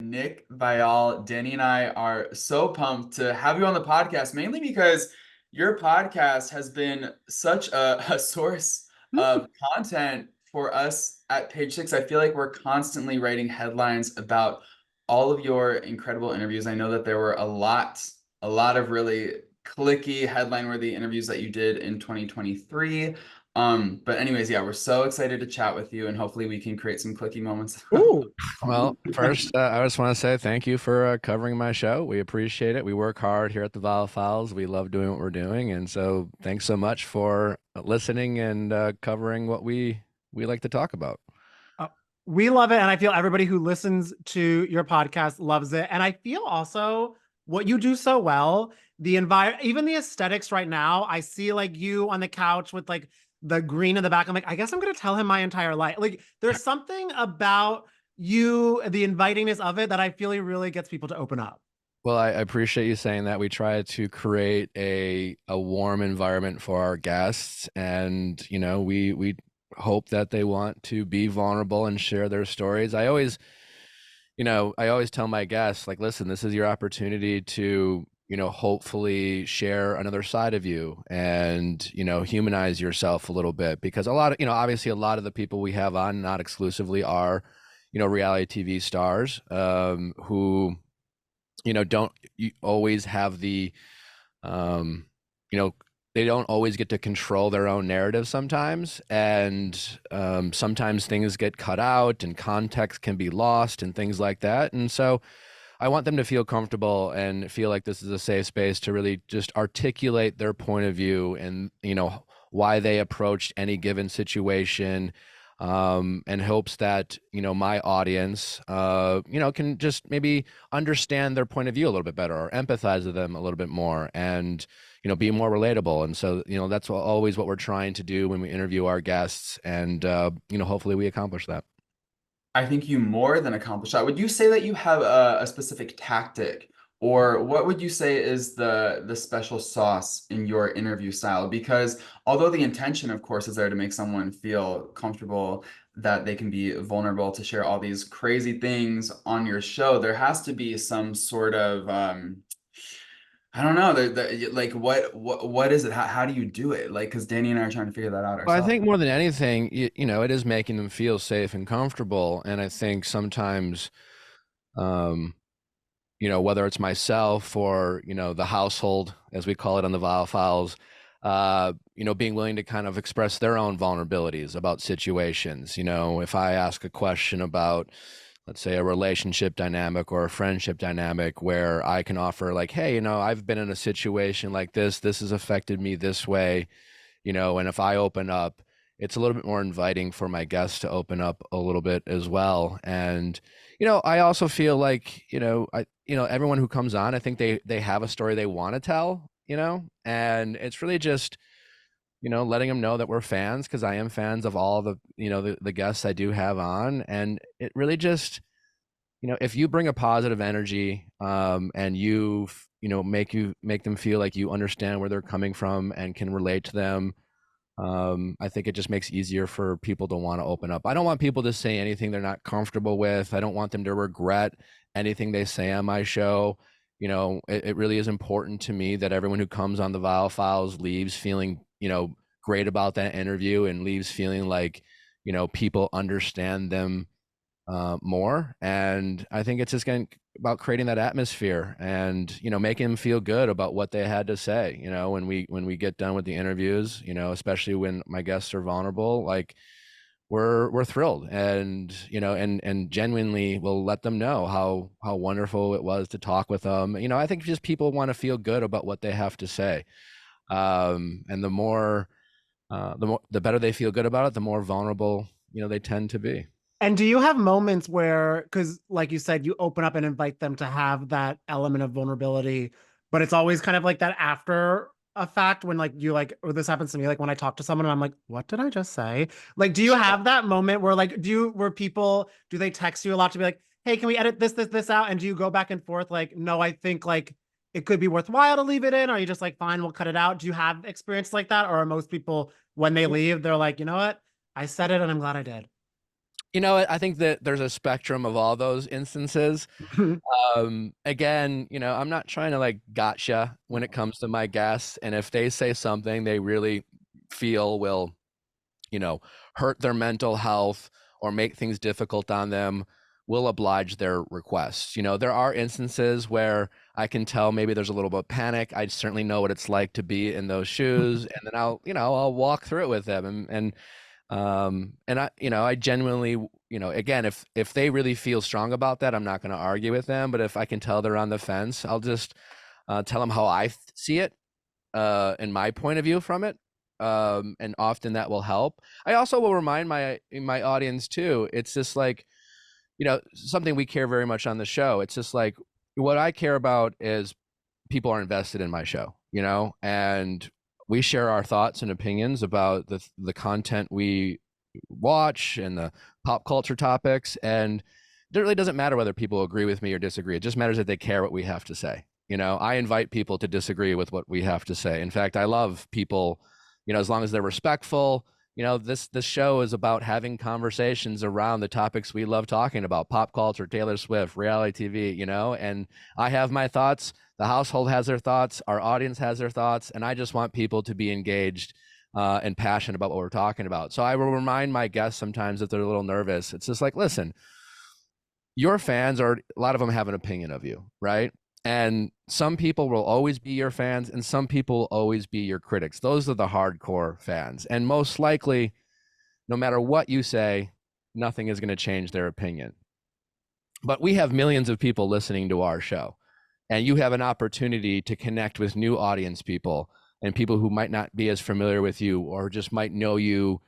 Nick Viall. Danny and I are so pumped to have you on the podcast, mainly because your podcast has been such a source of content for us at Page Six. I feel like we're constantly writing headlines about all of your incredible interviews. I know that there were a lot of really clicky, headline-worthy interviews that you did in 2023. But anyways, yeah, we're so excited to chat with you, and hopefully we can create some clicky moments. Ooh. Well, first, I just want to say thank you for covering my show. We appreciate it. We work hard here at the Viall Files. We love doing what we're doing, and so thanks so much for listening and covering what we like to talk about. Uh, we love it, and I feel everybody who listens to your podcast loves it. And I feel also what you do so well, even the aesthetics right now. I see like you on the couch with like the green in the back. I'm like, I guess I'm gonna tell him my entire life. Like, there's something about you, the invitingness of it, that I feel really gets people to open up. Well, I appreciate you saying that. We try to create a warm environment for our guests, and we hope that they want to be vulnerable and share their stories. I always tell my guests, like, listen, this is your opportunity to, hopefully share another side of you and, humanize yourself a little bit, because obviously a lot of the people we have on, not exclusively, are, reality TV stars, who, don't always have the, they don't always get to control their own narrative sometimes. And sometimes things get cut out and context can be lost and things like that. And so I want them to feel comfortable and feel like this is a safe space to really just articulate their point of view and, why they approached any given situation, and hopes that, my audience, can just maybe understand their point of view a little bit better or empathize with them a little bit more and, be more relatable. And so, that's always what we're trying to do when we interview our guests. And, hopefully we accomplish that. I think you more than accomplish that. Would you say that you have a specific tactic, or what would you say is the special sauce in your interview style? Because although the intention, of course, is there to make someone feel comfortable, that they can be vulnerable to share all these crazy things on your show, there has to be some sort of I don't know, like what is it? How do you do it? Like, because Danny and I are trying to figure that out Well, I ourselves. think more than anything, it is making them feel safe and comfortable. And I think sometimes, um, whether it's myself or, the household, as we call it on the Viall Files, being willing to kind of express their own vulnerabilities about situations. If I ask a question about, let's say, a relationship dynamic or a friendship dynamic, where I can offer like, hey, I've been in a situation like this has affected me this way, and if I open up, it's a little bit more inviting for my guests to open up a little bit as well. And, I also feel like, everyone who comes on, I think they have a story they want to tell, and it's really just, letting them know that we're fans, because I am fans of all the guests I do have on. And it really just, if you bring a positive energy, and make them feel like you understand where they're coming from and can relate to them, I think it just makes it easier for people to want to open up. I don't want people to say anything they're not comfortable with. I don't want them to regret anything they say on my show. It really is important to me that everyone who comes on the Viall Files leaves feeling, great about that interview, and leaves feeling like, people understand them more. And I think it's just about creating that atmosphere and, making them feel good about what they had to say, when we get done with the interviews, especially when my guests are vulnerable, like we're thrilled, and, and genuinely will let them know how wonderful it was to talk with them. I think just people want to feel good about what they have to say. And the better they feel good about it, the more vulnerable, they tend to be. And do you have moments where, because like you said, you open up and invite them to have that element of vulnerability, but it's always kind of like that after a fact, when like you like, or this happens to me, like when I talk to someone and I'm like, what did I just say? Like, do you have that moment where like, where people, do they text you a lot to be like, hey, can we edit this out? And do you go back and forth like, no, I think like it could be worthwhile to leave it in? Or are you just like, fine, we'll cut it out? Do you have experience like that? Or are most people, when they leave, they're like, you know what? I said it and I'm glad I did. You know what? I think that there's a spectrum of all those instances. Again, I'm not trying to like gotcha when it comes to my guests. And if they say something they really feel will, you know, hurt their mental health or make things difficult on them, we'll oblige their requests. There are instances where I can tell maybe there's a little bit of panic. I certainly know what it's like to be in those shoes, and then I'll walk through it with them, and I genuinely, again, if they really feel strong about that, I'm not going to argue with them. But if I can tell they're on the fence, I'll just tell them how I see it, and my point of view from it. And often that will help. I also will remind my audience too. It's just like, something we care very much on the show. It's just like, what I care about is people are invested in my show, and we share our thoughts and opinions about the content we watch and the pop culture topics. And it really doesn't matter whether people agree with me or disagree. It just matters that they care what we have to say. I invite people to disagree with what we have to say. In fact, I love people, as long as they're respectful. This show is about having conversations around the topics we love talking about: pop culture, Taylor Swift, reality TV, and I have my thoughts. The household has their thoughts. Our audience has their thoughts. And I just want people to be engaged and passionate about what we're talking about. So I will remind my guests sometimes if they're a little nervous. It's just like, listen, your fans a lot of them have an opinion of you, right? And some people will always be your fans, and some people will always be your critics. Those are the hardcore fans. And most likely, no matter what you say, nothing is going to change their opinion. But we have millions of people listening to our show, and you have an opportunity to connect with new audience people and people who might not be as familiar with you, or just might know you,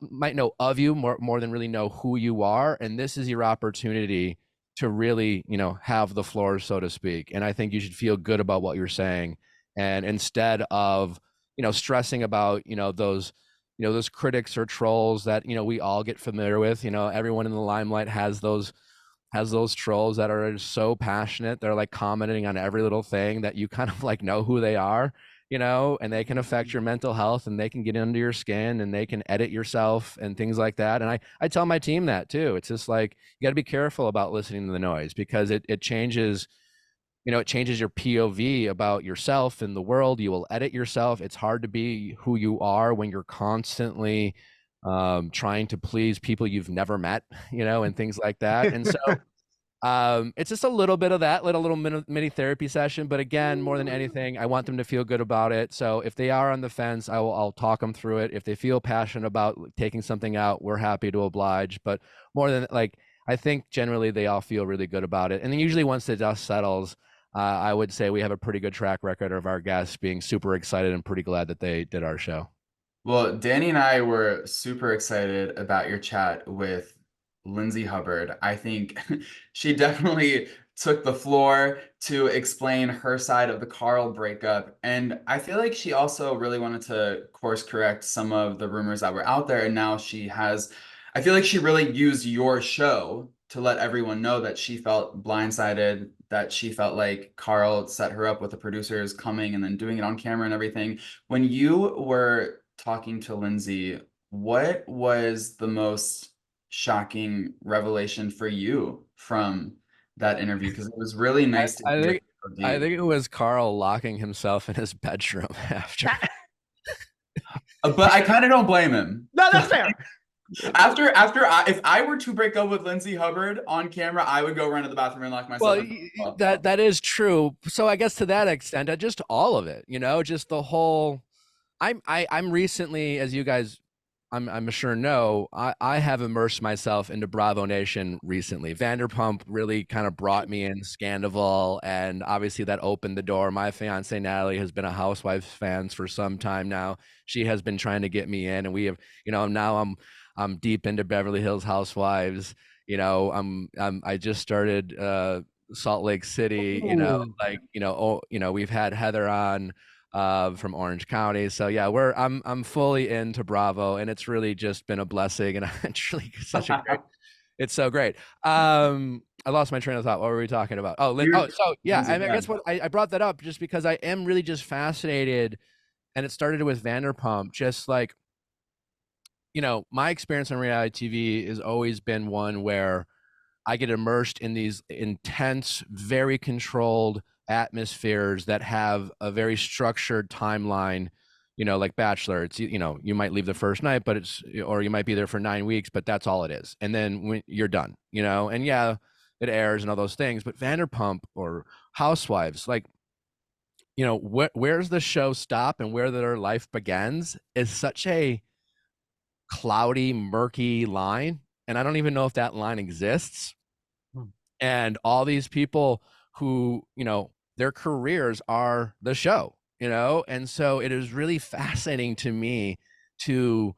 might know of you more than really know who you are. And this is your opportunity to really, have the floor, so to speak. And I think you should feel good about what you're saying. And instead of, stressing about, those critics or trolls that, we all get familiar with, everyone in the limelight has those trolls that are so passionate. They're like commenting on every little thing that you kind of like know who they are, and they can affect your mental health, and they can get under your skin, and they can edit yourself and things like that. And I tell my team that too. It's just like, you got to be careful about listening to the noise, because it changes, it changes your POV about yourself and the world. You will edit yourself. It's hard to be who you are when you're constantly trying to please people you've never met, and things like that. And so it's just a little bit of that, little mini therapy session. But again, more than anything, I want them to feel good about it. So if they are on the fence, I'll talk them through it. If they feel passionate about taking something out, we're happy to oblige. But more than like, I think generally they all feel really good about it. And then usually once the dust settles, I would say we have a pretty good track record of our guests being super excited and pretty glad that they did our show. Well, Danny and I were super excited about your chat with Lindsay Hubbard. I think she definitely took the floor to explain her side of the Carl breakup. And I feel like she also really wanted to course correct some of the rumors that were out there. And now I feel like she really used your show to let everyone know that she felt blindsided, that she felt like Carl set her up with the producers coming and then doing it on camera and everything. When you were talking to Lindsay, what was the most shocking revelation for you from that interview? Because it was really nice to I hear. think I think it was Carl locking himself in his bedroom after. But I kind of don't blame him. No, that's fair. If I were to break up with Lindsay Hubbard on camera, I would go run to the bathroom and lock myself in. That is true. So I guess to that extent, just all of it, just the whole. I'm recently, as you guys, I'm sure know, I have immersed myself into Bravo Nation recently. Vanderpump really kind of brought me in, Scandival, and obviously that opened the door. My fiance Natalie has been a Housewives fan for some time now. She has been trying to get me in, and we have, now I'm deep into Beverly Hills Housewives. I just started Salt Lake City. We've had Heather on from Orange County. So yeah, I'm fully into Bravo, and it's really just been a blessing, and it's really it's so great. I lost my train of thought. What were we talking about? So yeah, I guess what I brought that up just because I am really just fascinated, and it started with Vanderpump, just like you know, my experience on reality TV has always been one where I get immersed in these intense, very controlled atmospheres that have a very structured timeline. You know, like Bachelor, it's, you know, you might leave the first night, but it's, or you might be there for 9 weeks, but that's all it is. And then when you're done, you know, and yeah, it airs and all those things. But Vanderpump or Housewives, like, you know, where's the show stop and where their life begins is such a cloudy, murky line. And I don't even know if that line exists. And all these people who, you know, their careers are the show, you know? And so it is really fascinating to me to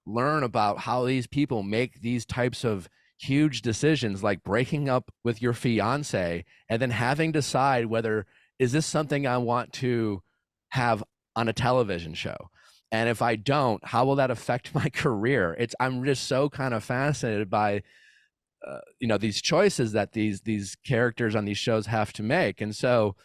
learn about how these people make these types of huge decisions, like breaking up with your fiance and then having to decide whether is this something I want to have on a television show? And if I don't, how will that affect my career? I'm just so kind of fascinated by you know, these choices that these characters on these shows have to make. And so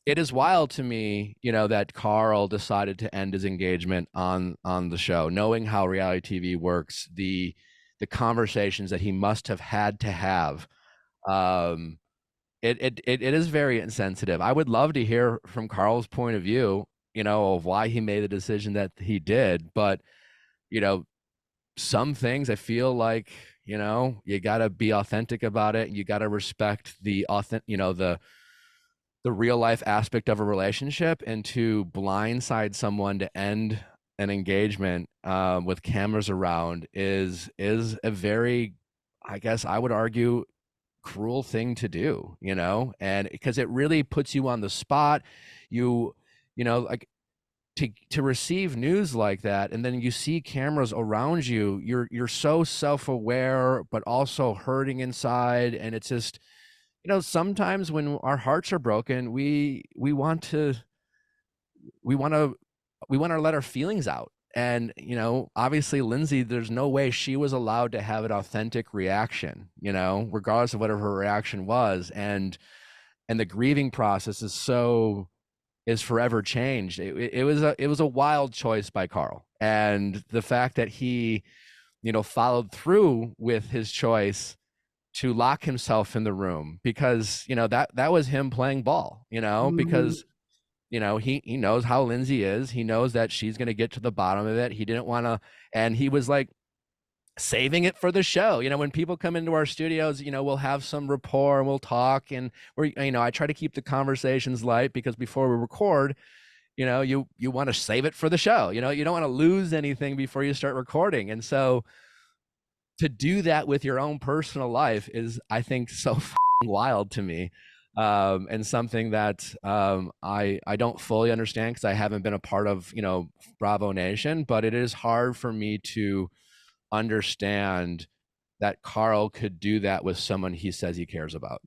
it is wild to me, you know, that Carl decided to end his engagement on the show, knowing how reality TV works, the conversations that he must have had to have. um it is very insensitive. I would love to hear from Carl's point of view, you know, of why he made the decision that he did. But you know, some things I feel like, you know, you got to be authentic about it. You got to respect the you know, the real life aspect of a relationship, and to blindside someone to end an engagement with cameras around is a very, I guess I would argue, cruel thing to do, you know, and because it really puts you on the spot. You know, like, to receive news like that, and then you see cameras around you, you're so self-aware but also hurting inside. And it's just, you know, sometimes when our hearts are broken, we want to we want to we want to let our feelings out. And you know, obviously Lindsay, there's no way she was allowed to have an authentic reaction, you know, regardless of whatever her reaction was. And the grieving process is forever changed. It was a wild choice by Carl, and the fact that he, you know, followed through with his choice to lock himself in the room, because you know that was him playing ball, you know, Mhm. because you know he knows how Lindsay is. He knows that she's going to get to the bottom of it. He didn't want to, and he was like saving it for the show. You know, when people come into our studios, you know, we'll have some rapport and we'll talk, and we're, you know, I try to keep the conversations light, because before we record, you know, you want to save it for the show. You know, you don't want to lose anything before you start recording. And so to do that with your own personal life is, I think, so wild to me. And something that I don't fully understand, because I haven't been a part of, you know, Bravo Nation, but it is hard for me to understand that Carl could do that with someone he says he cares about.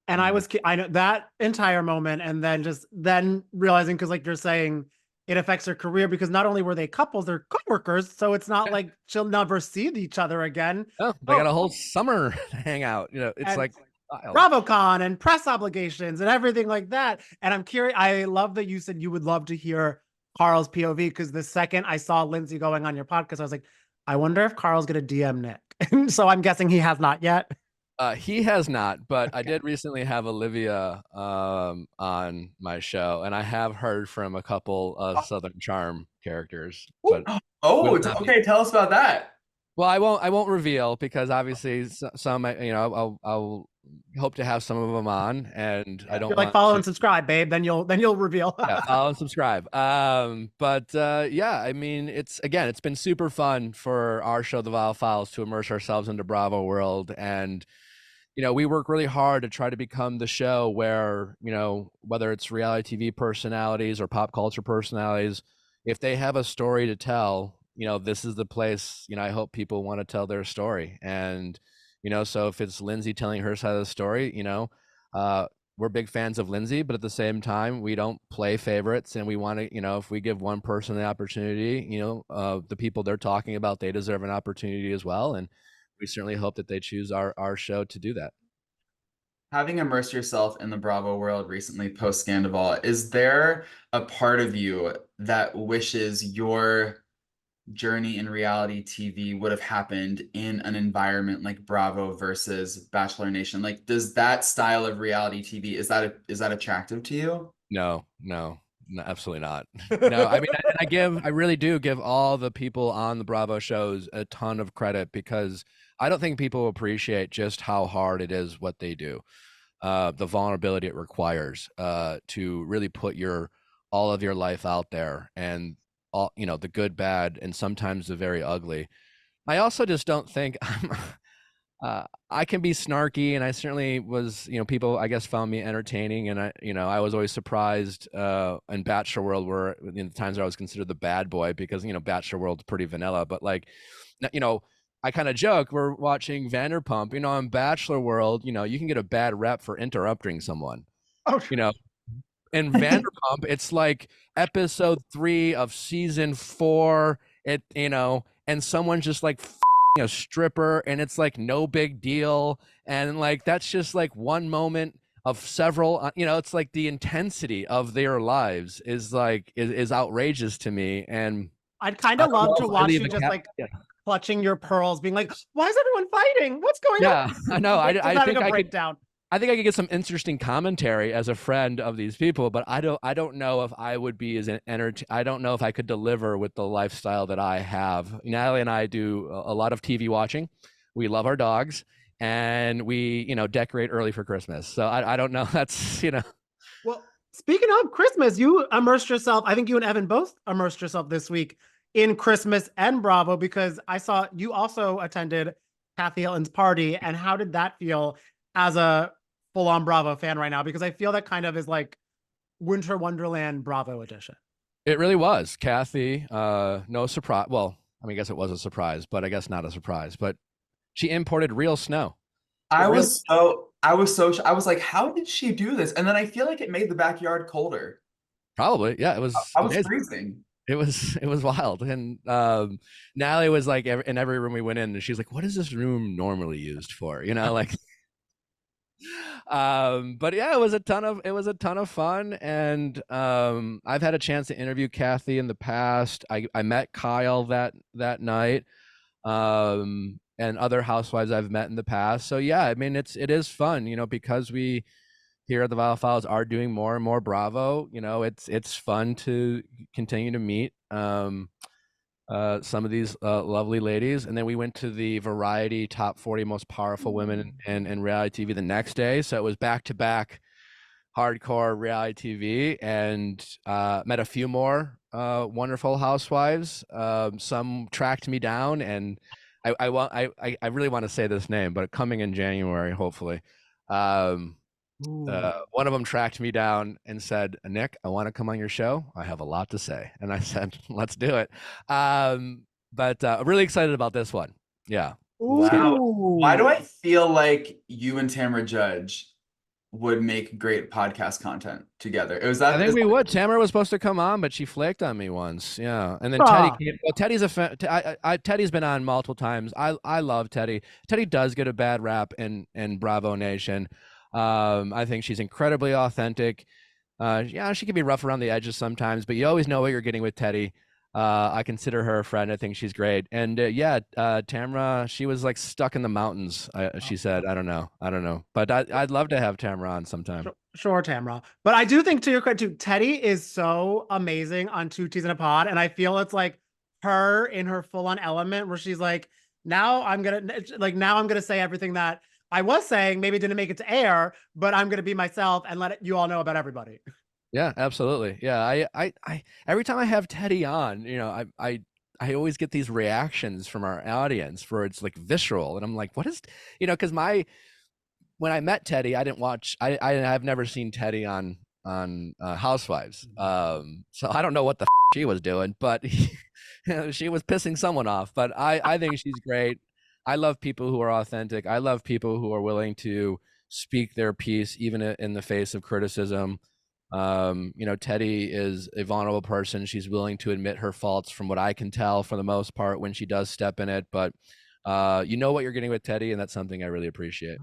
And I know that entire moment, and then just then realizing, because like you're saying, it affects her career, because not only were they couples, they're coworkers. So it's not like she'll never see each other again. Oh, they Oh, got a whole summer to hang out. You know, it's and like wild. BravoCon and press obligations and everything like that. And I'm curious. I love that you said you would love to hear Carl's POV, because the second I saw Lindsay going on your podcast, I was like, I wonder if Carl's gonna DM Nick. And so I'm guessing he has not yet. He has not, but I Okay. did recently have Olivia on my show, and I have heard from a couple of Southern Charm characters, but Oh, with nothing. okay. Tell us about that. Well, I won't reveal, because obviously some, you know, I'll hope to have some of them on, and I don't You're like, want follow to. and subscribe, babe. Then you'll reveal. Yeah, follow and subscribe. But yeah, I mean, it's been super fun for our show, The Viall Files, to immerse ourselves into Bravo world. And you know, we work really hard to try to become the show where, you know, whether it's reality TV personalities or pop culture personalities, if they have a story to tell, you know, this is the place, you know, I hope people want to tell their story. And, you know, so if it's Lindsay telling her side of the story, you know, we're big fans of Lindsay, but at the same time, we don't play favorites, and we want to, you know, if we give one person the opportunity, you know, the people they're talking about, they deserve an opportunity as well. And we certainly hope that they choose our show to do that. Having immersed yourself in the Bravo world recently post Scandival, is there a part of you that wishes your journey in reality TV would have happened in an environment like Bravo versus Bachelor Nation? Like, does that style of reality TV, is that attractive to you? No, no, no, absolutely not. No, I mean, I really do give all the people on the Bravo shows a ton of credit because I don't think people appreciate just how hard it is what they do, the vulnerability it requires, to really put all of your life out there, and all, the good, bad, and sometimes the very ugly. I also just don't think I can be snarky, and I certainly was, people I guess found me entertaining, and I was always surprised in Bachelor World, where in the times where I was considered the bad boy, because Bachelor World's pretty vanilla, but like, I kind of joke, we're watching Vanderpump, in Bachelor World, you can get a bad rep for interrupting someone, Oh, you know. In Vanderpump, it's like episode 3 of season 4, and someone's just like a stripper, and it's like no big deal, and like that's just like one moment of several. It's like the intensity of their lives is like is outrageous to me, and I'd kind I of don't love know to if watch really you the just cat. like clutching your pearls, being like, "Why is everyone fighting? What's going Yeah, on?" I know. Like, just I having think a I could. breakdown. I think I could get some interesting commentary as a friend of these people, but I don't know if I would be as I don't know if I could deliver with the lifestyle that I have. Natalie and I do a lot of TV watching. We love our dogs, and we, decorate early for Christmas. So I don't know. That's, Well, speaking of Christmas, you immersed yourself. I think you and Evan both immersed yourself this week in Christmas and Bravo, because I saw you also attended Kathy Hilton's party. And how did that feel as a full-on Bravo fan right now? Because I feel that kind of is like Winter Wonderland Bravo edition. it really was. Kathy, no surprise. Well, I mean, I guess it was a surprise, but I guess not a surprise. But she imported real snow. It really I was like, how did she do this? And then I feel like it made the backyard colder. probably, yeah, it was I was amazing. freezing. It was wild, and Natalie was like, in every room we went in, and she's like, "What is this room normally used for?" Like. But yeah, it was a ton of fun, and I've had a chance to interview Kathy in the past. I met Kyle that night, and other housewives I've met in the past. So yeah, I mean, it is fun, because we here at the Viall Files are doing more and more Bravo. It's fun to continue to meet some of these lovely ladies. And then we went to the Variety Top 40 Most Powerful Women in Reality TV the next day. So it was back to back hardcore reality TV, and met a few more wonderful housewives. Some tracked me down, and I really want to say this name, but coming in January, hopefully. One of them tracked me down and said, "Nick, I want to come on your show. I have a lot to say." And I said, "Let's do it." But I'm really excited about this one. Yeah. Wow. Why do Ooh. I feel like you and Tamara Judge would make great podcast content together? I think we would. Tamara was supposed to come on, but she flaked on me once. Yeah, and then Teddy Ah, came. Well, Teddy's Teddy's been on multiple times. I love Teddy. Teddy does get a bad rap in Bravo Nation. I think she's incredibly authentic. Yeah, she can be rough around the edges sometimes, but you always know what you're getting with Teddy. I consider her a friend. I think she's great. And yeah, Tamara, she was like stuck in the mountains. She said, I don't know, but I'd love to have Tamara on sometime. sure, Tamra. But I do think, to your credit, too, Teddy is so amazing on Two Teas in a Pod. And I feel it's like her in her full-on element where she's like, now I'm gonna say everything that I was saying, maybe didn't make it to air, but I'm gonna be myself and you all know about everybody. Yeah, absolutely. Yeah, I every time I have Teddy on, I always get these reactions from our audience where it's like visceral, and I'm like, what is, because when I met Teddy, I didn't watch. I've never seen Teddy on Housewives, so I don't know what the she was doing, but she was pissing someone off. But I think she's great. I love people who are authentic. I love people who are willing to speak their piece, even in the face of criticism. Teddy is a vulnerable person. She's willing to admit her faults, from what I can tell, for the most part, when she does step in it. But you know what you're getting with Teddy, and that's something I really appreciate.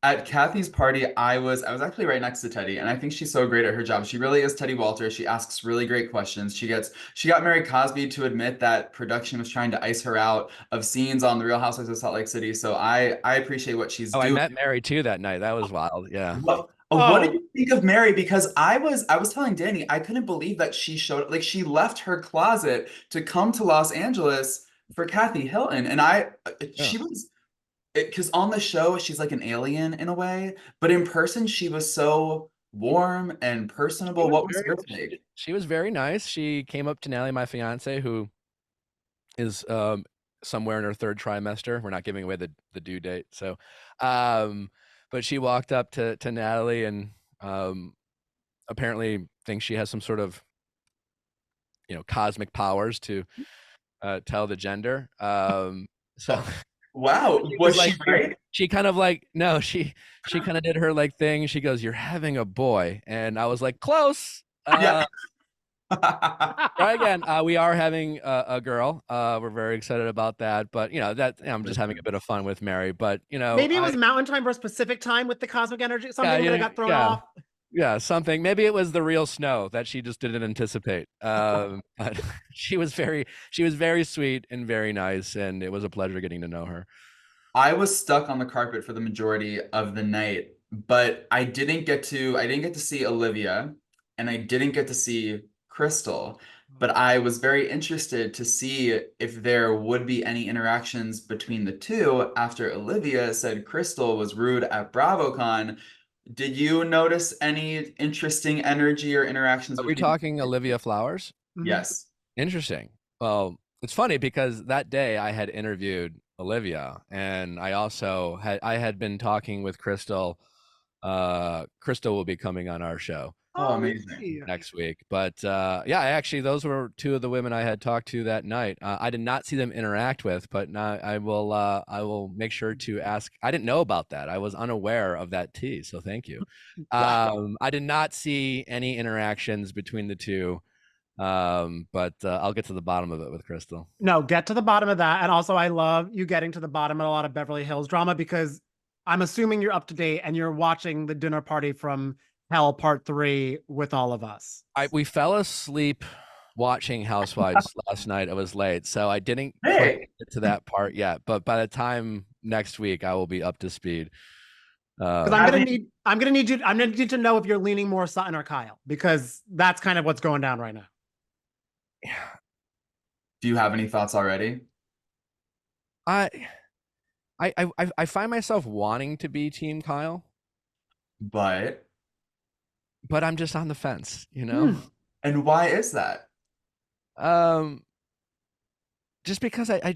At Kathy's party, I was actually right next to Teddy, and I think she's so great at her job. She really is Teddy Walter. She asks really great questions. She got Mary Cosby to admit that production was trying to ice her out of scenes on The Real Housewives of Salt Lake City. So I appreciate what she's Oh, I doing. met Mary too that night. That was wild. Yeah. What did Oh, you think of Mary? Because I was telling Danny, I couldn't believe that she showed like she left her closet to come to Los Angeles for Kathy Hilton, and Yeah. she was because on the show she's like an alien in a way, but in person she was so warm and She personable. was What was very your take? she was very nice. She came up to Natalie, my fiance, who is somewhere in her third trimester. We're not giving away the due date. So but she walked up to Natalie and apparently thinks she has some sort of, cosmic powers to tell the gender. So Oh, wow, she was was she like right? she kind of like no, she kind of did her like thing. She goes, "You're having a boy," and I was like, "Close." Yeah. Try again. We are having a girl. We're very excited about that. But I'm just having a bit of fun with Mary. But maybe it I was mountain time versus Pacific time with the cosmic energy, yeah, something that got thrown yeah, off. yeah, something. Maybe it was the real snow that she just didn't anticipate. But she was very sweet and very nice, and it was a pleasure getting to know her. I was stuck on the carpet for the majority of the night, but I didn't get to see Olivia and I didn't get to see Crystal. But I was very interested to see if there would be any interactions between the two after Olivia said Crystal was rude at BravoCon. Did you notice any interesting energy or interactions Are we between? talking Olivia Flowers? Mhm. Yes. Interesting. Well, it's funny because that day I had interviewed Olivia, and I had been talking with Crystal. Crystal will be coming on our show Oh, Oh, amazing. really? next week. But yeah, actually, those were two of the women I had talked to that night. I did not see them interact with, but now I will make sure to ask. I didn't know about that. I was unaware of that tea, so thank you. Wow. I did not see any interactions between the two, but I'll get to the bottom of it with Crystal. No, get to the bottom of that. And also, I love you getting to the bottom of a lot of Beverly Hills drama because I'm assuming you're up to date and you're watching the dinner party from Hell Part 3 with all of us. We fell asleep watching Housewives last night. It was late, so I didn't quite Hey. get to that part yet. But by the time next week, I will be up to speed. Because Um, I'm gonna need you to know if you're leaning more Sutton or Kyle, because that's kind of what's going down right now. Do you have any thoughts already? I, I find myself wanting to be Team Kyle, But, but I'm just on the fence. and why is that? Um, just because I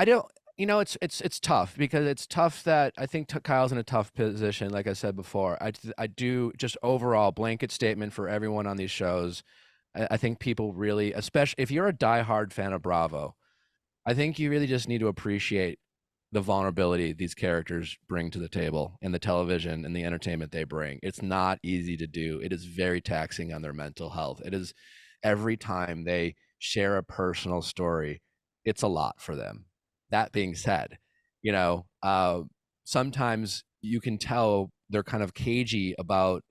don't. It's tough because it's tough that I think Kyle's in a tough position. Like I said before, I do just overall blanket statement for everyone on these shows. I think people really, especially if you're a diehard fan of Bravo, I think you really just need to appreciate the vulnerability these characters bring to the table and the television and the entertainment they bring. It's not easy to do. It is very taxing on their mental health. It is every time they share a personal story, it's a lot for them. That being said, you know, uh, sometimes you can tell they're kind of cagey about,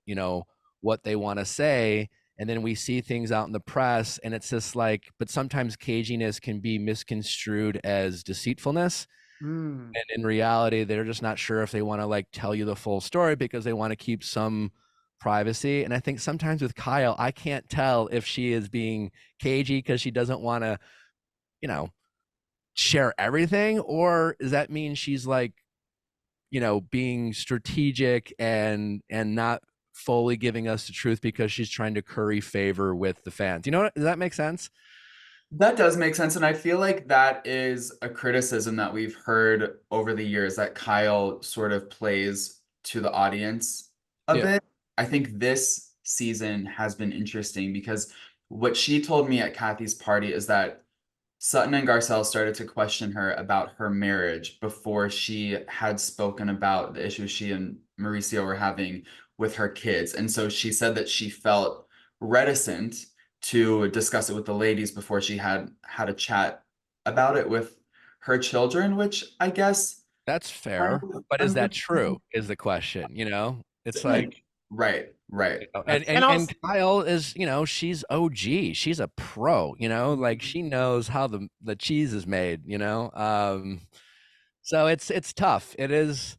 what they want to say. And then we see things out in the press, and it's just like, but sometimes caginess can be misconstrued as deceitfulness, Mm. and in reality they're just not sure if they want to like tell you the full story because they want to keep some privacy. And I think sometimes with Kyle, I can't tell if she is being cagey because she doesn't want to, you know share everything, or does that mean she's like, being strategic and not fully giving us the truth because she's trying to curry favor with the fans. Does that make sense? That does make sense. And I feel like that is a criticism that we've heard over the years that Kyle sort of plays to the audience a Yeah. bit. I think this season has been interesting because what she told me at Kathy's party is that Sutton and Garcelle started to question her about her marriage before she had spoken about the issues she and Mauricio were having with her kids. And so she said that she felt reticent to discuss it with the ladies before she had had a chat about it with her children, which I guess That's fair, but is that true? Is the question, you know? It's like, right. and Kyle is, you know, she's OG. She's a pro, you know, like she knows how the cheese is made, you know? So it's tough. It is,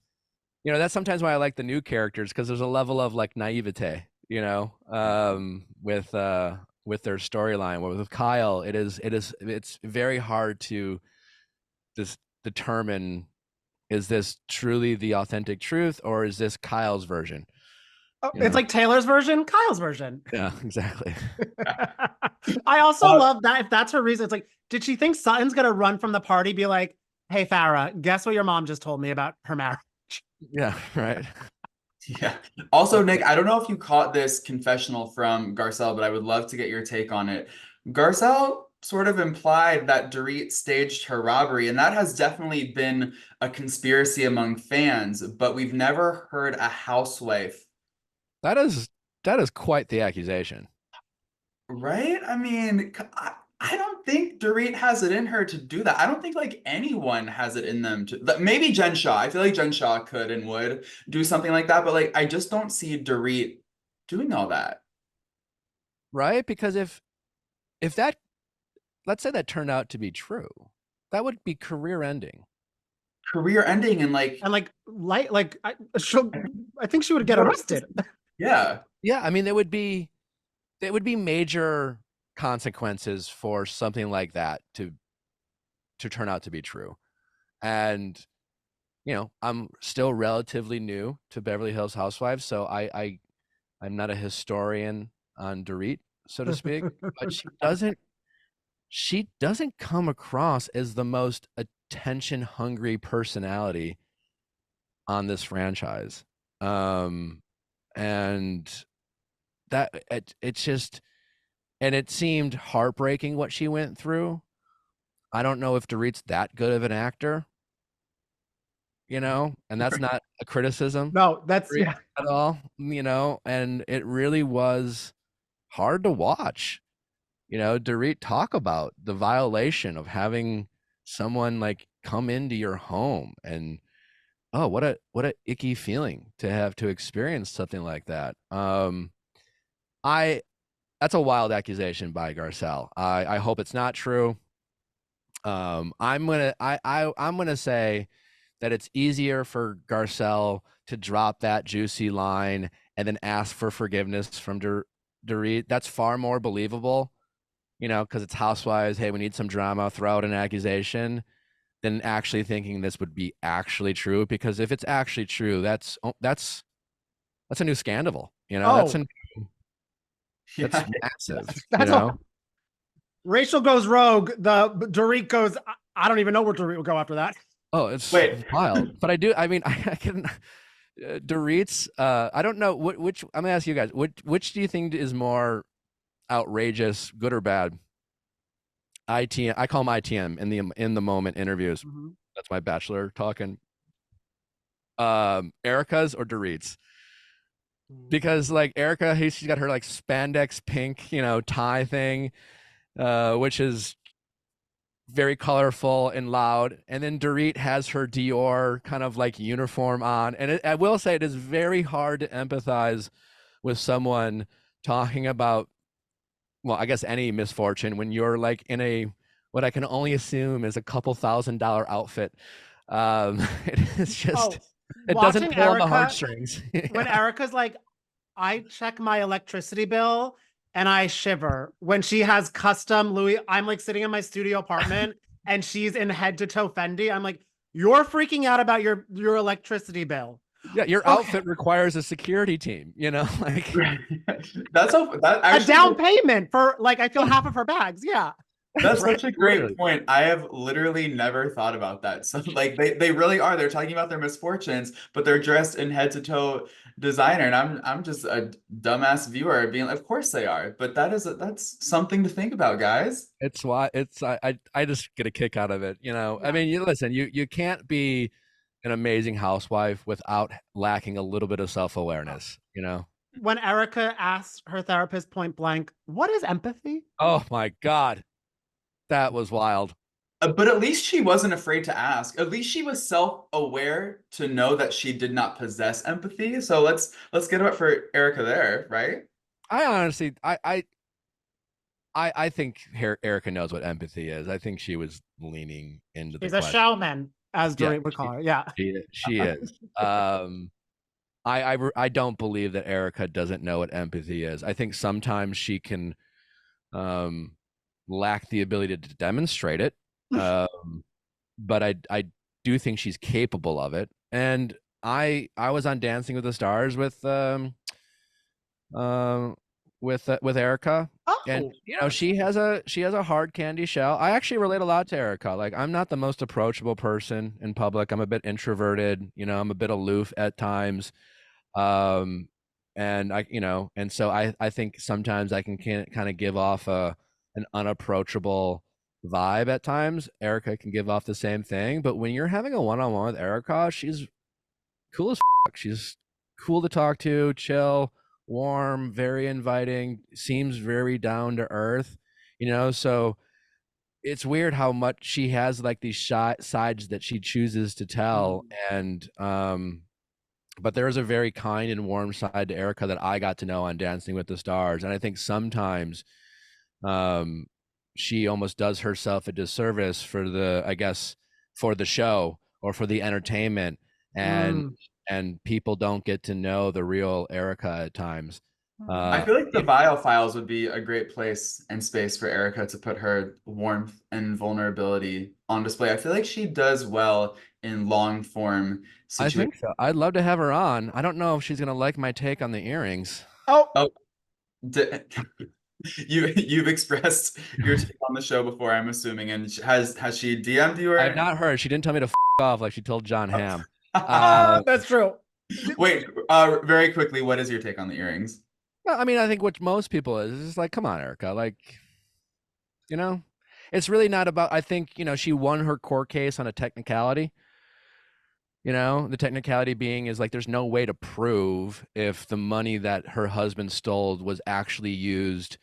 you know, that's sometimes why I like the new characters, because there's a level of like naivete, you know, with their storyline. With Kyle, it's very hard to just determine, is this truly the authentic truth, or is this Kyle's version? Oh, You it's know? like Taylor's version, Kyle's version. Yeah, exactly. I also love that if that's her reason. It's like, did she think Sutton's gonna run from the party, be like, "Hey, Farrah, guess what your mom just told me about her marriage?" Yeah, right. Yeah. Also, Nick, I don't know if you caught this confessional from Garcelle, but I would love to get your take on it. Garcelle sort of implied that Dorit staged her robbery, and that has definitely been a conspiracy among fans, but we've never heard a housewife. That is quite the accusation. Right? I mean, I don't think Dorit has it in her to do that. I don't think like anyone has it in them to. Maybe Jen Shaw. I feel like Jen Shaw could and would do something like that, but like I just don't see Dorit doing all that. Right? Because if that, let's say that turned out to be true, that would be career ending. Career ending and like, And I think she would get arrested. yeah. Yeah, I mean, it would be major consequences for something like that to turn out to be true. And you know, I'm still relatively new to Beverly Hills Housewives, so I'm not a historian on Dorit, so to speak, but she doesn't come across as the most attention hungry personality on this franchise. And that it's just, and it seemed heartbreaking what she went through. I don't know if Dorit's that good of an actor, you know, and that's not a criticism No, that's at all, you know, and it really was hard to watch. You know, Dorit talk about the violation of having someone like come into your home, and oh, what a icky feeling to have to experience something like that. I That's a wild accusation by Garcelle. I hope it's not true. I'm gonna say that it's easier for Garcelle to drop that juicy line and then ask for forgiveness from Dorit. That's far more believable, you know, because it's Housewives. Hey, we need some drama. Throw out an accusation, than actually thinking this would be actually true. Because if it's actually true, that's a new scandal. You know, that's Yeah. massive. That's Rachel goes rogue. The Dorit goes. I don't even know where Dorit will go after that. Oh, it's Wait. wild. But I mean, I can. Dorit's. I don't know which. I'm gonna ask you guys. Which do you think is more outrageous, good or bad? ITM. I call them ITM in the moment interviews. Mm-hmm. That's my bachelor talking. Erica's or Dorit's? Because like Erica, she's got her like spandex pink, you know, tie thing, which is very colorful and loud. And then Dorit has her Dior kind of like uniform on. And I will say it is very hard to empathize with someone talking about, well, I guess any misfortune when you're like in a, what I can only assume is a couple $1,000 outfit. It's just, it doesn't pull on the heartstrings. When Erica's like, I check my electricity bill and I shiver when she has custom Louis. I'm like sitting in my studio apartment and she's in head to toe Fendi. I'm like, you're freaking out about your electricity bill. Yeah, your outfit requires a security team, you know, like that actually, a down payment for like, I feel half of her bags. Yeah. That's such a great point. I have literally never thought about that. So like they really are. They're talking about their misfortunes, but they're dressed in head to toe designer. And I'm just a dumbass viewer being like, of course they are. But that's something to think about, guys. It's why I just get a kick out of it, you know. I mean, you can't be an amazing housewife without lacking a little bit of self-awareness, you know. When Erica asked her therapist point blank, what is empathy? Oh my God. That was wild. But at least she wasn't afraid to ask. At least she was self-aware to know that she did not possess empathy. So let's get it up for Erica there, right? I honestly, I think Erica knows what empathy is. I think she was leaning into the He's a question. showman, as Yeah, Dorit would call her. Yeah. she is. I don't believe that Erica doesn't know what empathy is. I think sometimes she can um, lack the ability to demonstrate it, but I do think she's capable of it. And I was on Dancing with the Stars um, with Erica, and Oh, you know yes. she has a hard candy shell. I actually relate a lot to Erica. Like I'm not the most approachable person in public. I'm a bit introverted. You know, I'm a bit aloof at times. Um, and and so I think sometimes I can kind of give off an unapproachable vibe at times. Erica can give off the same thing, but when you're having a one-on-one with Erica, she's cool as fuck. She's cool to talk to, chill, warm, very inviting, seems very down to earth, so it's weird how much she has like these shy sides that she chooses to tell. And but there is a very kind and warm side to Erica that I got to know on Dancing with the Stars. And I think sometimes um she almost does herself a disservice for I guess for the show or for the entertainment, and Mm. people don't get to know the real Erica at times. I Uh feel like the Viall Files would be a great place and space for Erica to put her warmth and vulnerability on display. I feel like she does well in long form I situations. think so. I'd love to have her on. I don't know if she's gonna like my take on the earrings. Oh, Oh, d- you've expressed your take on the show before, I'm assuming, and has she DM'd you I have or? not heard. She didn't tell me to off like she told John Hamm. that's true. Wait, very quickly, what is your take on the earrings? I mean, I think what most people is just like, come on, Erica. Like, you know, it's really not about, I think, she won her court case on a technicality. The technicality being is like there's no way to prove if the money that her husband stole was actually used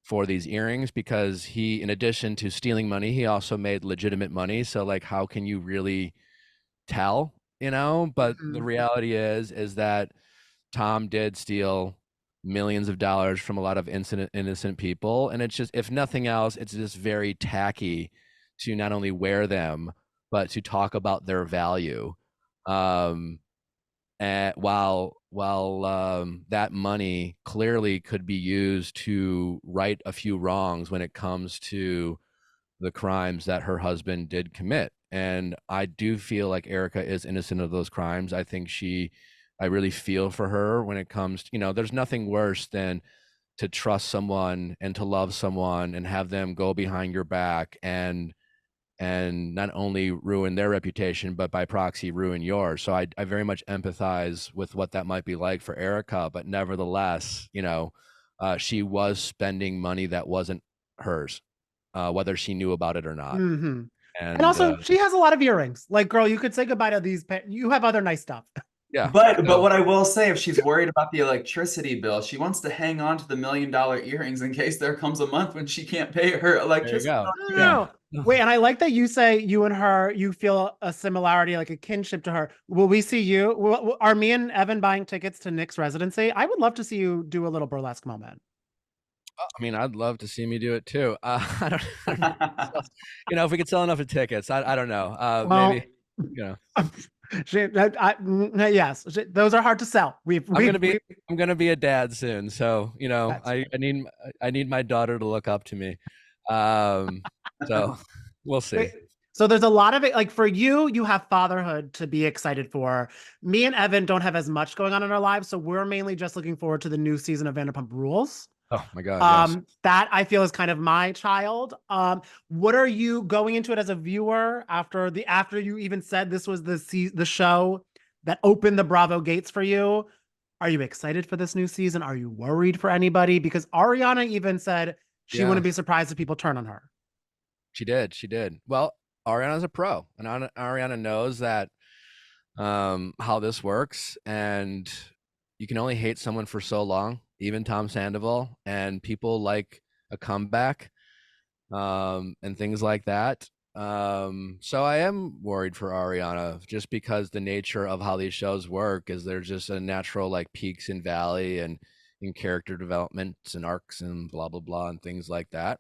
for these earrings, because he, in addition to stealing money, he also made legitimate money. So like, how can you really tell, but the Mhm. reality is that Tom did steal millions of dollars from a lot of innocent people. And it's just, if nothing else, it's just very tacky to not only wear them, but to talk about their value. Um, and while that money clearly could be used to right a few wrongs when it comes to the crimes that her husband did commit. And I do feel like Erica is innocent of those crimes. I really feel for her when it comes to, there's nothing worse than to trust someone and to love someone and have them go behind your back and not only ruin their reputation, but by proxy ruin yours. So I very much empathize with what that might be like for Erica, but nevertheless, she was spending money that wasn't hers, whether she knew about it or not. Hmm. And And also, she has a lot of earrings. Like, girl, you could say goodbye to these. You have other nice stuff. yeah, But so what I will say, if she's worried about the electricity bill, she wants to hang on to the $1 million earrings in case there comes a month when she can't pay her there you electricity go. bill Yeah. again. No. Wait, and I like that you say you and her, you feel a similarity, like a kinship to her. Will we see you? Are me and Evan buying tickets to Nick's residency? I would love to see you do a little burlesque moment. I mean, I'd love to see me do it too. I don't know. If we could sell enough of tickets, I don't know. Well, Maybe, you know, yes, those are hard to sell. I'm gonna be I'm gonna be a dad soon, so That's I need my daughter to look up to me. Um, so we'll see. Wait, so there's a lot of it. Like for you, you have fatherhood to be excited for. Me and Evan don't have as much going on in our lives, so we're mainly just looking forward to the new season of Vanderpump Rules. Oh my God, yes. That I feel is kind of my child. What are you going into it as a viewer after you even said this was the show that opened the Bravo gates for you? Are you excited for this new season? Are you worried for anybody? Because Ariana even said she Yeah, wouldn't be surprised if people turn on her. she did. She did. Well, Ariana's a pro, and Ariana knows that how this works, and you can only hate someone for so long, even Tom Sandoval, and people like a comeback, and things like that. So I am worried for Ariana, just because the nature of how these shows work is there's just a natural like peaks and valley and in character developments and arcs and blah blah blah and things like that.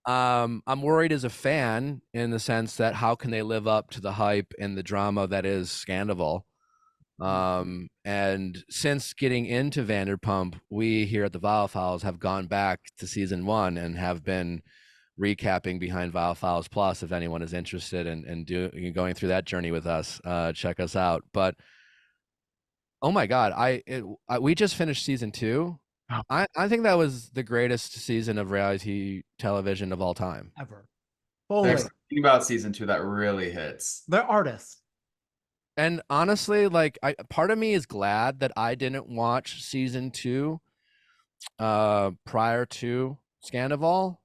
I'm worried as a fan in the sense that how can they live up to the hype and the drama that is Scandival? And since getting into Vanderpump, we here at the Viall Files have gone back to season 1 and have been recapping behind Viall Files Plus. If anyone is interested in going through that journey with us, check us out. But oh my God, we just finished season 2. Oh. I think that was the greatest season of reality television of all time. Ever. There's something about season 2 that really hits. They're artists. And honestly, like part of me is glad that I didn't watch season 2 prior to Scandival,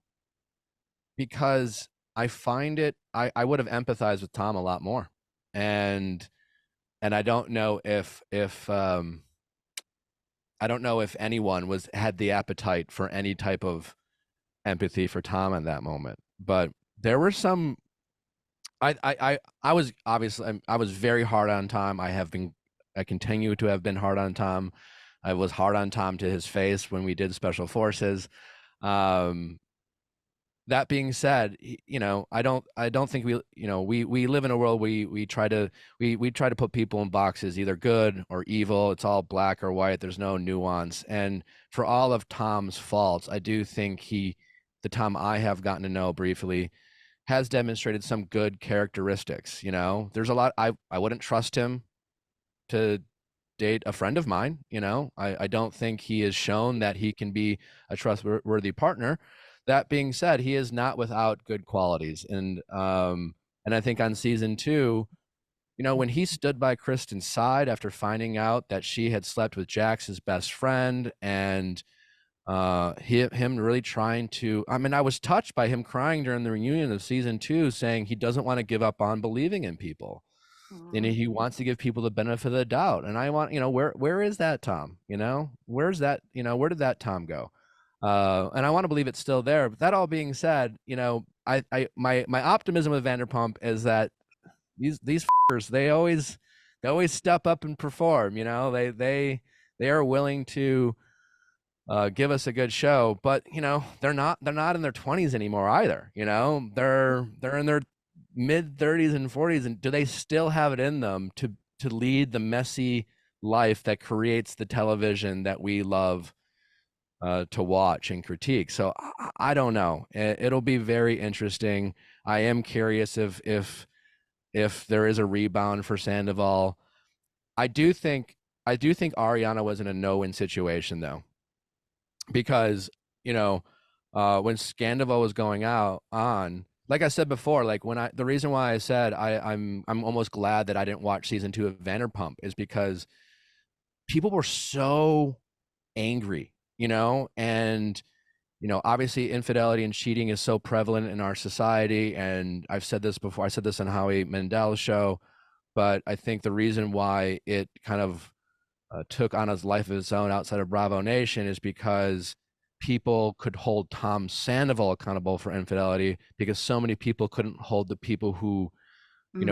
because I find it I would have empathized with Tom a lot more. And I don't know if I don't know if anyone had the appetite for any type of empathy for Tom in that moment. But there were some I was obviously I was very hard on Tom. I continue to have been hard on Tom. I was hard on Tom to his face when we did Special Forces. That being said, I don't think we live in a world we try to put people in boxes, either good or evil. It's all black or white. There's no nuance. And for all of Tom's faults, I do think the Tom I have gotten to know briefly has demonstrated some good characteristics. There's a lot I wouldn't trust him to date a friend of mine. I don't think he has shown that he can be a trustworthy partner. That being said, he is not without good qualities. And I think on season 2, when he stood by Kristen's side after finding out that she had slept with Jax's best friend, and him really trying to, I was touched by him crying during the reunion of season 2, saying he doesn't want to give up on believing in people. And he wants to give people the benefit of the doubt. And I want, where is that Tom? Where's that, where did that Tom go? And I want to believe it's still there. But that all being said, my optimism with Vanderpump is that these f***ers, they always step up and perform. They are willing to give us a good show, but they're not in their 20s anymore either. They're in their mid 30s and 40s, and do they still have it in them to lead the messy life that creates the television that we love to watch and critique? So I don't know. It'll be very interesting. I am curious if there is a rebound for Sandoval. I do think Ariana was in a no-win situation though, because when Scandival was going on, like I said before, like the reason why I said I'm almost glad that I didn't watch season 2 of Vanderpump is because people were so angry, and obviously infidelity and cheating is so prevalent in our society. And I've said this before. I said this on Howie Mandel's show, but I think the reason why it kind of took on a life of its own outside of Bravo Nation is because people could hold Tom Sandoval accountable for infidelity, because so many people couldn't hold the people who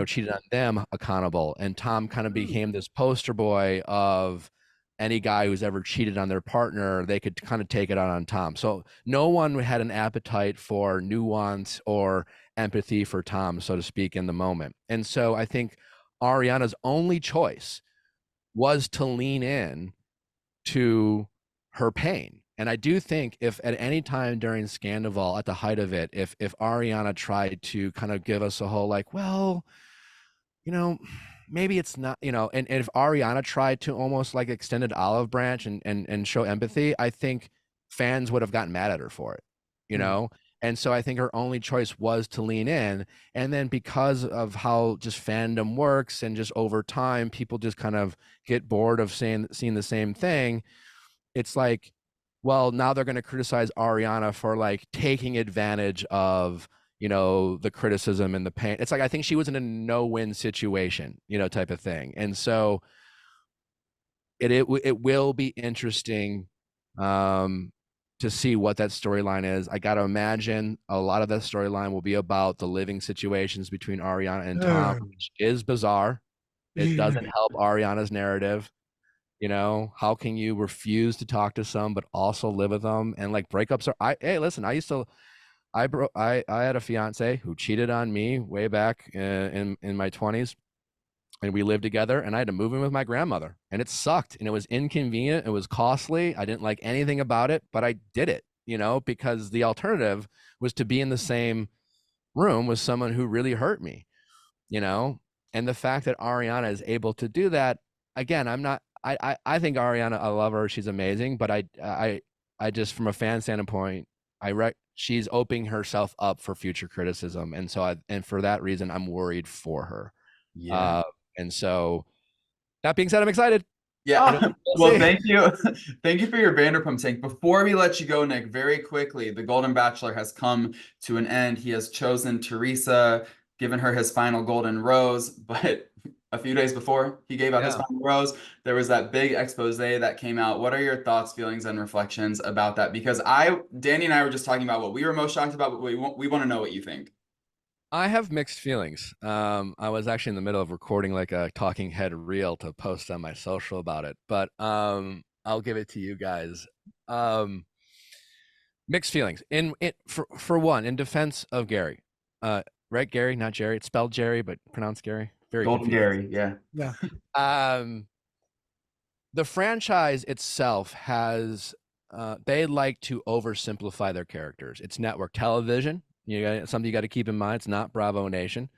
cheated on them accountable. And Tom kind of became this poster boy of any guy who's ever cheated on their partner, they could kind of take it out on Tom. So no one had an appetite for nuance or empathy for Tom, so to speak, in the moment. And so I think Ariana's only choice was to lean in to her pain. And I do think if at any time during Scandival, at the height of it, if Ariana tried to kind of give us a whole like, well, maybe it's not, and if Ariana tried to almost like extended olive branch and show empathy, I think fans would have gotten mad at her for it, And so I think her only choice was to lean in. And then because of how just fandom works and just over time, people just kind of get bored of seeing the same thing. It's like, well, now they're going to criticize Ariana for like taking advantage of, the criticism and the pain. It's like, I think she was in a no-win situation, type of thing. And so it will be interesting to see what that storyline is. I got to imagine a lot of that storyline will be about the living situations between Ariana and Tom, which is bizarre. It doesn't help Ariana's narrative. You know, how can you refuse to talk to some but also live with them? And like breakups are hey, listen, I had a fiance who cheated on me way back in my 20s, and we lived together, and I had to move in with my grandmother, and it sucked, and it was inconvenient, it was costly, I didn't like anything about it, but I did it, you know, because the alternative was to be in the same room with someone who really hurt me, you know. And the fact that Ariana is able to do that, again, I think Ariana, I love her, she's amazing, but I just, from a fan standpoint, she's opening herself up for future criticism, and so and for that reason I'm worried for her. Yeah. And so that being said, I'm excited. Yeah. Well, thank you. Thank you for your Vanderpump take. Before we let you go, Nick, very quickly, the Golden Bachelor has come to an end. He has chosen Theresa, given her his final golden rose, but a few days before he gave out his final rose, there was that big expose that came out. What are your thoughts, feelings, and reflections about that? Because Danny and I were just talking about what we were most shocked about, but we want to know what you think. I have mixed feelings. I was actually in the middle of recording like a talking head reel to post on my social about it, but I'll give it to you guys. Mixed feelings. For one, in defense of Gerry, right? Gerry, not Jerry. It's spelled Jerry, but pronounced Gerry. Very Golden confusing. Gerry, yeah. The franchise itself has they like to oversimplify their characters. It's network television. Something you got to keep in mind. It's not Bravo Nation.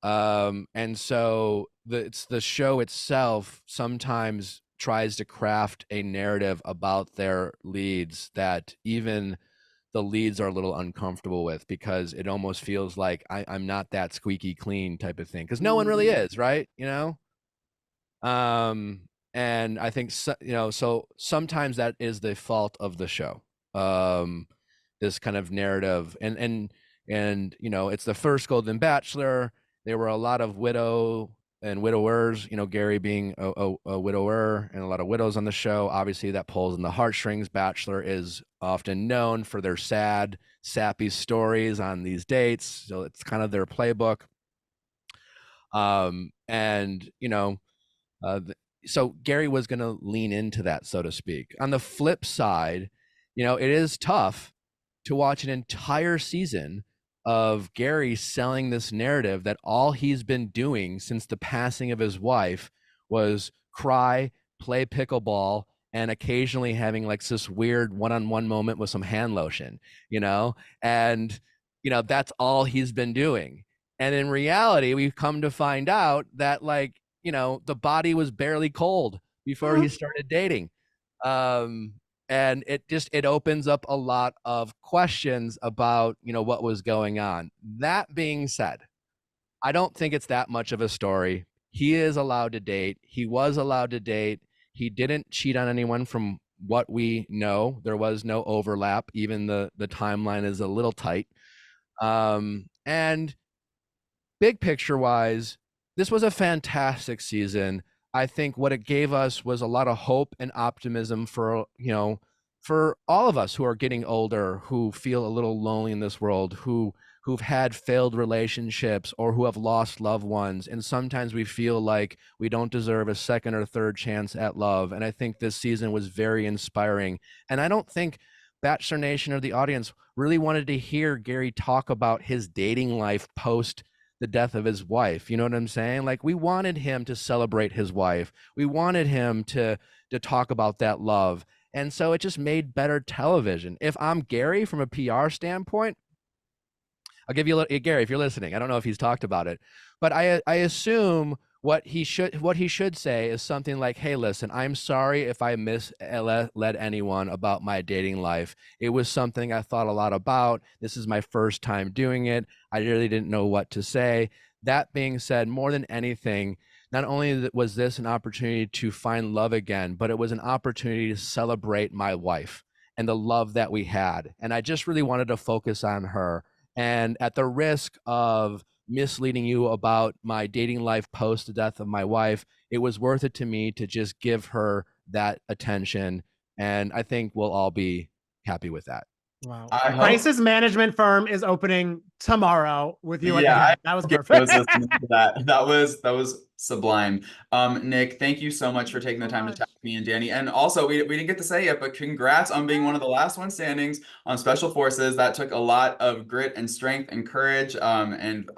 And so the show itself sometimes tries to craft a narrative about their leads that even the leads are a little uncomfortable with, because it almost feels like I'm not that squeaky clean type of thing, because no one really is, right? You know? And I think, so sometimes that is the fault of the show. This kind of narrative, and it's the first Golden Bachelor. There were a lot of widow and widowers, Gerry being a widower, and a lot of widows on the show. Obviously that pulls in the heartstrings. Bachelor is often known for their sad, sappy stories on these dates, so it's kind of their playbook. So Gerry was going to lean into that, so to speak. On the flip side, it is tough to watch an entire season of Gerry selling this narrative that all he's been doing since the passing of his wife was cry, play pickleball, and occasionally having like this weird one-on-one moment with some hand lotion, and that's all he's been doing. And in reality, we've come to find out that the body was barely cold before he started dating. And it opens up a lot of questions about, what was going on. That being said, I don't think it's that much of a story. He is allowed to date. He was allowed to date. He didn't cheat on anyone from what we know. There was no overlap. Even the timeline is a little tight. And big picture wise, this was a fantastic season. I think what it gave us was a lot of hope and optimism for all of us who are getting older, who feel a little lonely in this world, who've had failed relationships or who have lost loved ones. And sometimes we feel like we don't deserve a second or third chance at love. And I think this season was very inspiring. And I don't think Bachelor Nation or the audience really wanted to hear Gerry talk about his dating life post the death of his wife. You know what I'm saying? Like, we wanted him to celebrate his wife. We wanted him to talk about that love. And so it just made better television. If I'm Gerry from a PR standpoint, I'll give you a little, Gerry, if you're listening, I don't know if he's talked about it, but I assume what he should say is something like, hey, listen, I'm sorry if I misled anyone about my dating life. It was something I thought a lot about. This is my first time doing it. I really didn't know what to say. That being said, more than anything, not only was this an opportunity to find love again, but it was an opportunity to celebrate my wife and the love that we had. And I just really wanted to focus on her. And at the risk of misleading you about my dating life post the death of my wife, it was worth it to me to just give her that attention. And I think we'll all be happy with that. Wow. I hope- Crisis management firm is opening tomorrow with you at the head. That was I perfect. was listening to that. That was sublime. Nick, thank you so much for taking the time to chat with me and Danny. And also, we didn't get to say it, but congrats on being one of the last ones standings on Special Forces. That took a lot of grit and strength and courage. And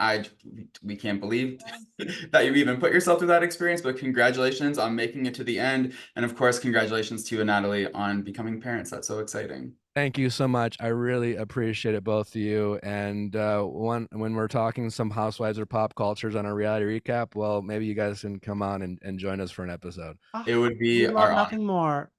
we can't believe that you even put yourself through that experience. But congratulations on making it to the end, and of course, congratulations to you and Natalie on becoming parents. That's so exciting. Thank you so much. I really appreciate it, both of you. And when we're talking some housewives or pop cultures on a reality recap, well, maybe you guys can come on and join us for an episode. It would be we our love honor. nothing more.